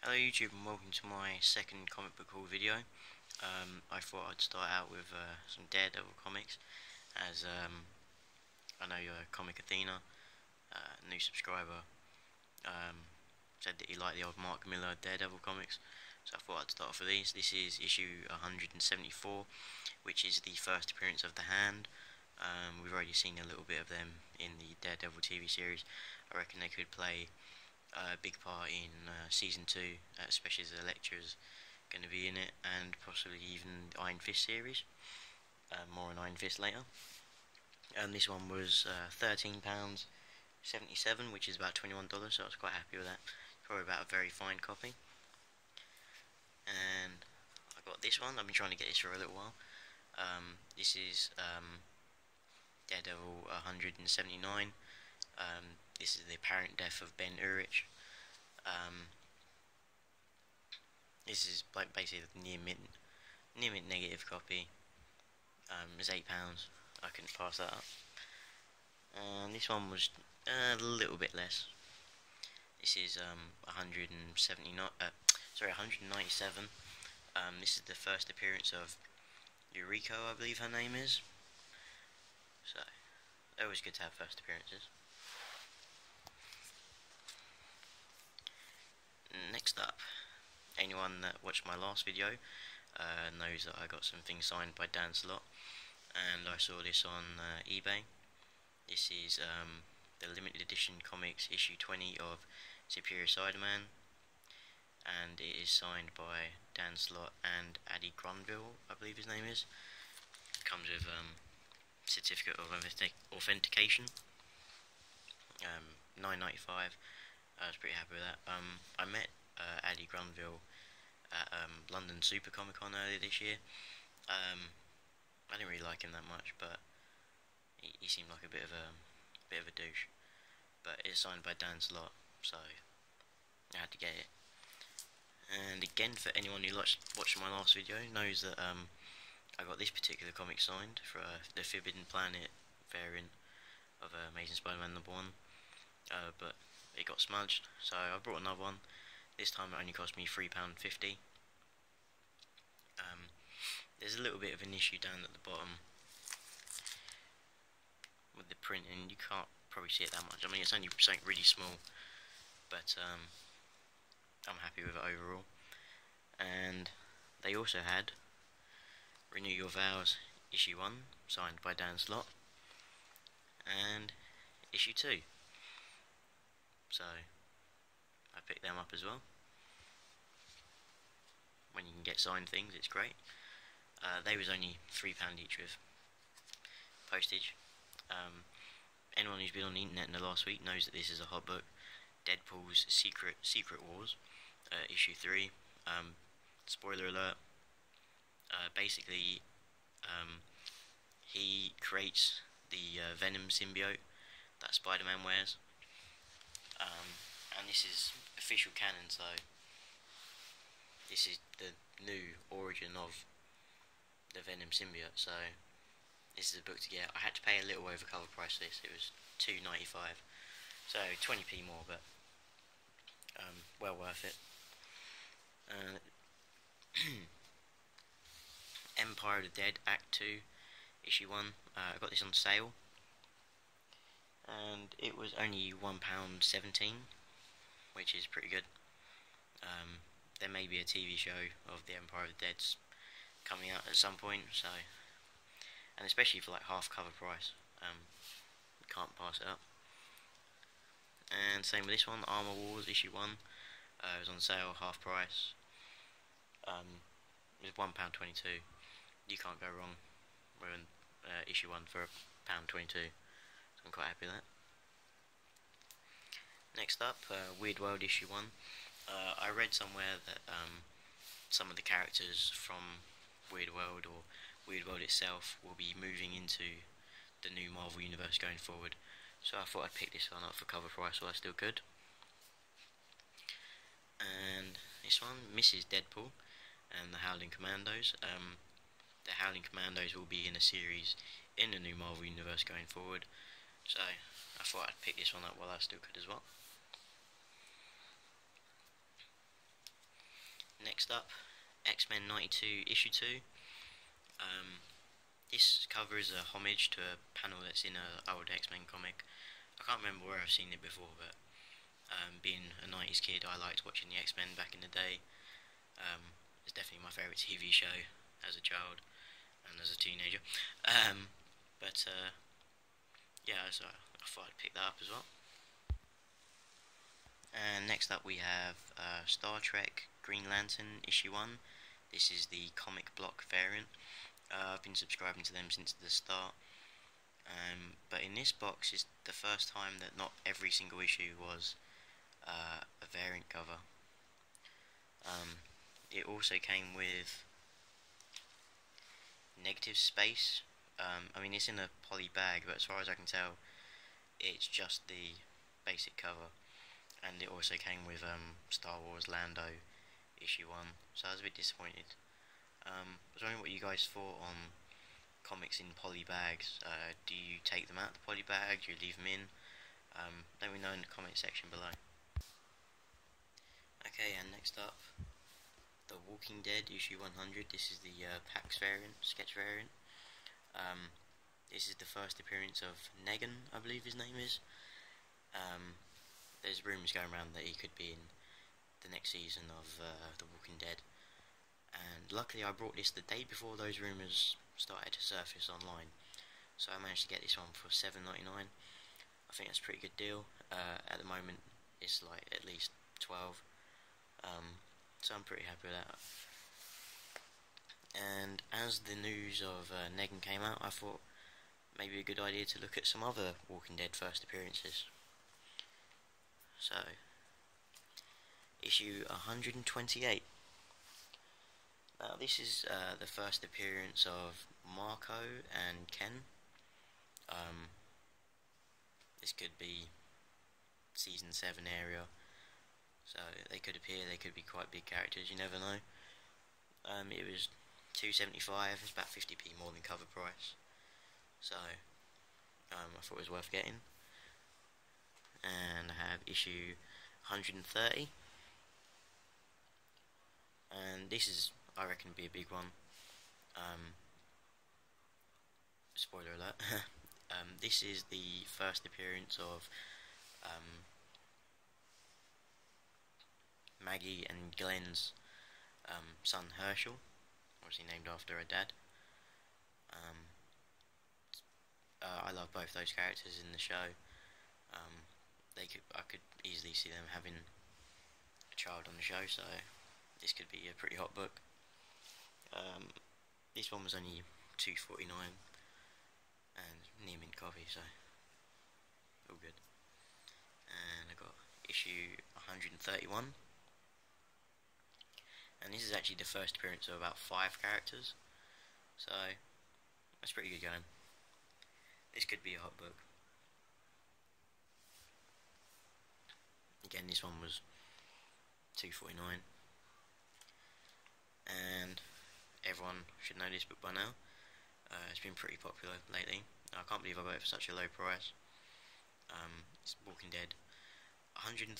Hello YouTube and welcome to my second comic book haul video. I thought I'd start out with some Daredevil comics, as I know Comic Athena, new subscriber, said that he liked the old Mark Millar Daredevil comics, so I thought I'd start off with these. This is issue 174, which is the first appearance of the Hand. We've already seen a little bit of them in the Daredevil TV series. I reckon they could play a big part in season 2, especially as the lecturer's going to be in it, and possibly even the Iron Fist series. More on Iron Fist later. This one was £13.77, which is about $21, so I was quite happy with that. Probably about a very fine copy. And I got this one. I've been trying to get this for a little while. This is Daredevil 179. This is the apparent death of Ben Urich. This is like basically the near mint negative copy. It's £8. I couldn't pass that up. And this one was a little bit less. This is 197. This is the first appearance of Yuriko, I believe her name is. So, always good to have first appearances. Next up, anyone that watched my last video knows that I got some things signed by Dan Slott, and I saw this on eBay. This is the limited edition comics issue 20 of Superior Spider-Man, and it is signed by Dan Slott and Adi Granville, I believe his name is. It comes with certificate of authentication. $9.95. I was pretty happy with that. I met Adi Granville at London Super Comic Con earlier this year. I didn't really like him that much, but he seemed like a bit of a douche. But it's signed by Dan Slott, so I had to get it. And again, for anyone who watched my last video, knows that I got this particular comic signed for the Forbidden Planet variant of Amazing Spider-Man #1, but it got smudged, so I brought another one. This time it only cost me £3.50. There's a little bit of an issue down at the bottom with the print, and you can't probably see it that much. I mean, it's only something really small, but I'm happy with it overall. And they also had Renew Your Vows issue 1, signed by Dan Slott, and issue 2. So I picked them up as well. When you can get signed things, it's great. They was only £3 each with postage. Anyone who's been on the internet in the last week knows that this is a hot book. Deadpool's Secret Wars, issue 3. Spoiler alert. Basically, he creates the Venom symbiote that Spider-Man wears. And this is official canon, so this is the new origin of the Venom symbiote, so this is a book to get. I had to pay a little over cover price for this. It was £2.95, so 20p more, but well worth it. Empire of the Dead Act 2 issue 1. I got this on sale, and it was only £1.17, which is pretty good. There may be a TV show of the Empire of the Dead coming out at some point, so, and especially for like half cover price, can't pass it up. And same with this one, Armor Wars issue 1. It was on sale, half price. It was £1.22. You can't go wrong with issue 1 for £1.22. So I'm quite happy with that. Next up, Weird World issue 1. I read somewhere that some of the characters from Weird World, or Weird World itself, will be moving into the new Marvel Universe going forward. So I thought I'd pick this one up for cover price while I still could. And this one, Mrs. Deadpool and the Howling Commandos. The Howling Commandos will be in a series in the new Marvel Universe going forward, so I thought I'd pick this one up while I still could as well. Next up, X-Men 92 issue 2. This cover is a homage to a panel that's in an old X-Men comic. I can't remember where I've seen it before, but being a 90s kid, I liked watching the X-Men back in the day. It's definitely my favourite TV show as a child and as a teenager. Yeah, so I thought I'd pick that up as well. And next up we have Star Trek Green Lantern issue 1. This is the comic block variant. I've been subscribing to them since the start. But in this box is the first time that not every single issue was a variant cover. It also came with negative space. I mean, it's in a poly bag, but as far as I can tell, it's just the basic cover. And it also came with Star Wars Lando issue 1, so I was a bit disappointed. I was wondering what you guys thought on comics in poly bags. Do you take them out of the poly bag? Do you leave them in? Let me know in the comment section below. Okay, and next up, The Walking Dead issue 100. This is the PAX variant, sketch variant. This is the first appearance of Negan, I believe his name is. There's rumours going around that he could be in the next season of The Walking Dead. And luckily I brought this the day before those rumours started to surface online. So I managed to get this one for $7.99. I think that's a pretty good deal. At the moment it's like at least 12. So I'm pretty happy with that. And as the news of Negan came out, I thought maybe a good idea to look at some other Walking Dead first appearances. So, issue 128. Now this is the first appearance of Marco and Ken. This could be season 7 area, so they could appear, they could be quite big characters, you never know. It was $2.75, it's about 50p more than cover price, so I thought it was worth getting. And I have issue 130, and this is, I reckon, be a big one. Spoiler alert. This is the first appearance of Maggie and Glenn's son Herschel, obviously named after her dad. I love both those characters in the show. I could easily see them having a child on the show, so this could be a pretty hot book. This one was only $2.49 and near mint copy, so all good. And I got issue 131, and this is actually the first appearance of about 5 characters, so that's pretty good going. This could be a hot book. Again, this one was $2.49, and everyone should know this book by now. It's been pretty popular lately. I can't believe I got it for such a low price. It's Walking Dead 132,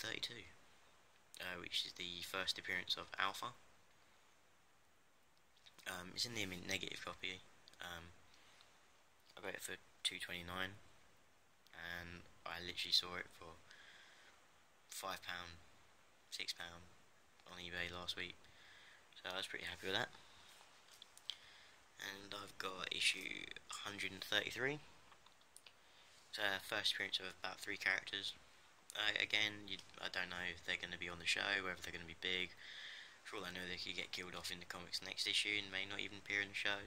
which is the first appearance of Alpha. It's in the mint negative copy. I got it for $2.29, and I literally saw it for £5, £6 on eBay last week, so I was pretty happy with that. And I've got issue 133. It's first appearance of about 3 characters. Again, I don't know if they're going to be on the show, whether they're going to be big. For all I know, they could get killed off in the comics next issue and may not even appear in the show.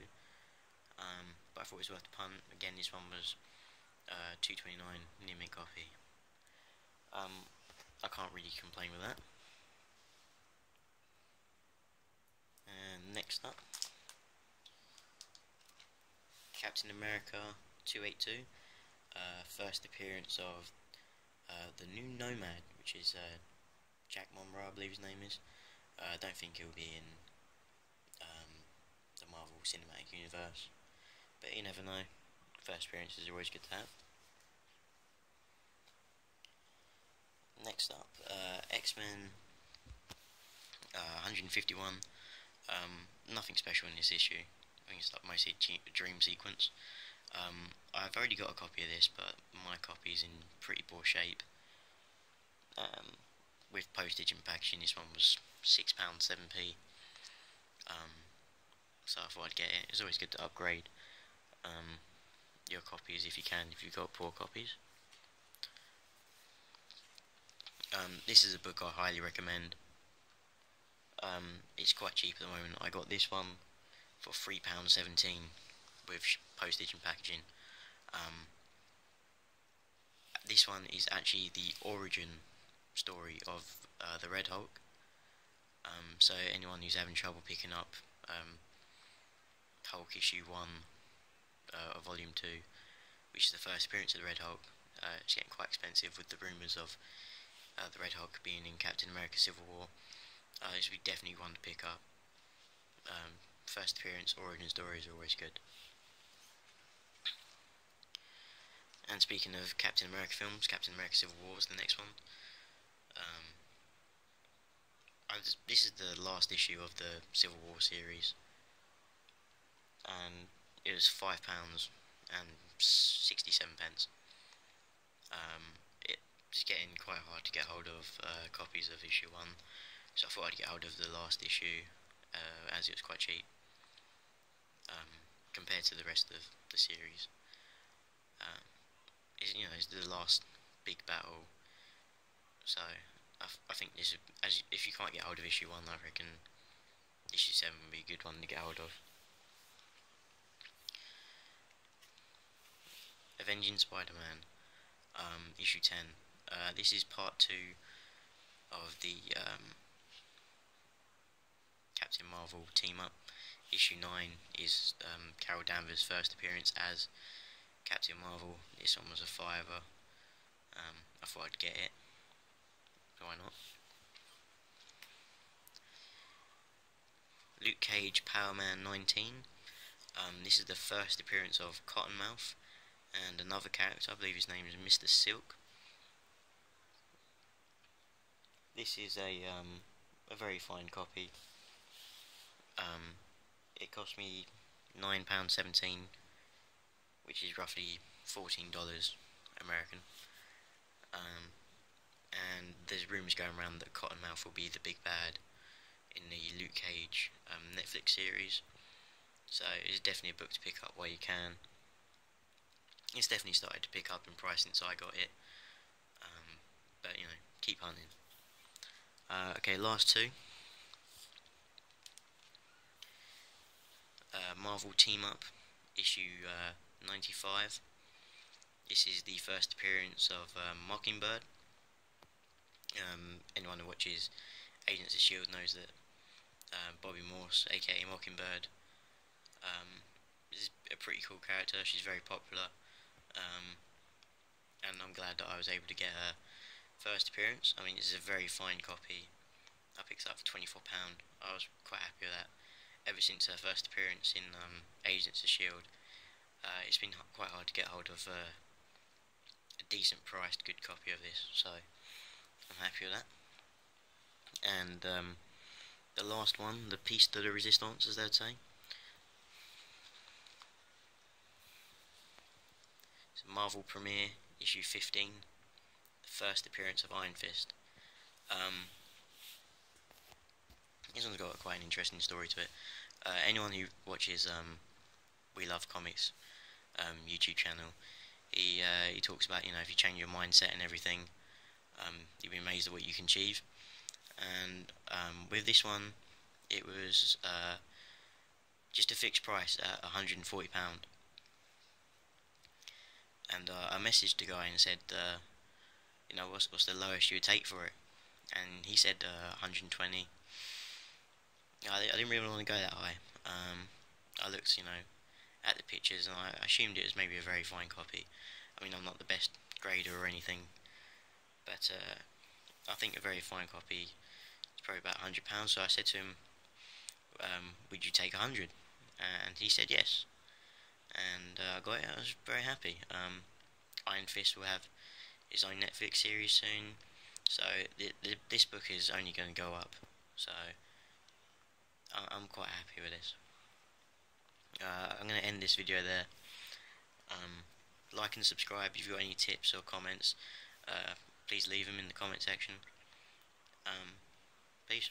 But I thought it was worth the punt. Again, this one was $2.29 near mint copy. I can't really complain with that. And next up, Captain America 282, first appearance of the new Nomad, which is Jack Monroe, I believe his name is. I don't think he'll be in the Marvel Cinematic Universe, but you never know. First appearances are always good to have. Next up, X-Men 151. Nothing special in this issue. I think it's like mostly a dream sequence. I've already got a copy of this, but my copy is in pretty poor shape. With postage and packaging, this one was £6, 7p. So I thought I'd get it. It's always good to upgrade your copies if you can, if you've got poor copies. This is a book I highly recommend. It's quite cheap at the moment. I got this one for £3.17 with postage and packaging. This one is actually the origin story of the Red Hulk. So anyone who's having trouble picking up Hulk issue 1 of volume 2, which is the first appearance of the Red Hulk, it's getting quite expensive with the rumours of the Red Hulk being in Captain America Civil War. This would be definitely one to pick up. First appearance origin stories are always good. And speaking of Captain America films, Captain America Civil War is the next one. This is the last issue of the Civil War series, and it was £5.67. It's getting quite hard to get hold of copies of issue 1, so I thought I'd get hold of the last issue, as it was quite cheap compared to the rest of the series. It's the last big battle, so I think this is, if you can't get hold of issue 1, I reckon issue 7 would be a good one to get hold of. Avenging Spider-Man, issue 10. This is part 2 of the Captain Marvel team-up. Issue 9 is Carol Danvers' first appearance as Captain Marvel. This one was a fiver. I thought I'd get it. Why not? Luke Cage, Power Man 19. This is the first appearance of Cottonmouth and another character. I believe his name is Mr. Silk. This is a very fine copy. It cost me £9.17, which is roughly $14 American. And there's rumours going around that Cottonmouth will be the big bad in the Luke Cage Netflix series. So it's definitely a book to pick up while you can. It's definitely started to pick up in price since I got it. But keep hunting. Okay, last two. Marvel Team Up, issue 95. This is the first appearance of Mockingbird. Anyone who watches Agents of S.H.I.E.L.D. knows that Bobby Morse, aka Mockingbird, is a pretty cool character. She's very popular, and I'm glad that I was able to get her first appearance. I mean, this is a very fine copy. I picked it up for £24. I was quite happy with that. Ever since her first appearance in Agents of S.H.I.E.L.D., it's been quite hard to get hold of a decent priced good copy of this, so I'm happy with that. And the last one, the piece de la resistance, as they'd say. It's Marvel Premiere, issue 15, the first appearance of Iron Fist. This one's got quite an interesting story to it. Anyone who watches We Love Comics YouTube channel, he talks about, if you change your mindset and everything, you'll be amazed at what you can achieve. And with this one, it was just a fixed price at £140. And I messaged the guy and said, what's the lowest you would take for it? And he said 120. I didn't really want to go that high. I looked, at the pictures, and I assumed it was maybe a very fine copy. I mean, I'm not the best grader or anything, but I think a very fine copy is probably about £100. So I said to him, would you take 100? And he said yes. And I got it. I was very happy. Iron Fist will have his own Netflix series soon, so this book is only going to go up. So I'm quite happy with this. I'm going to end this video there. Like and subscribe. If you've got any tips or comments, please leave them in the comment section. Peace.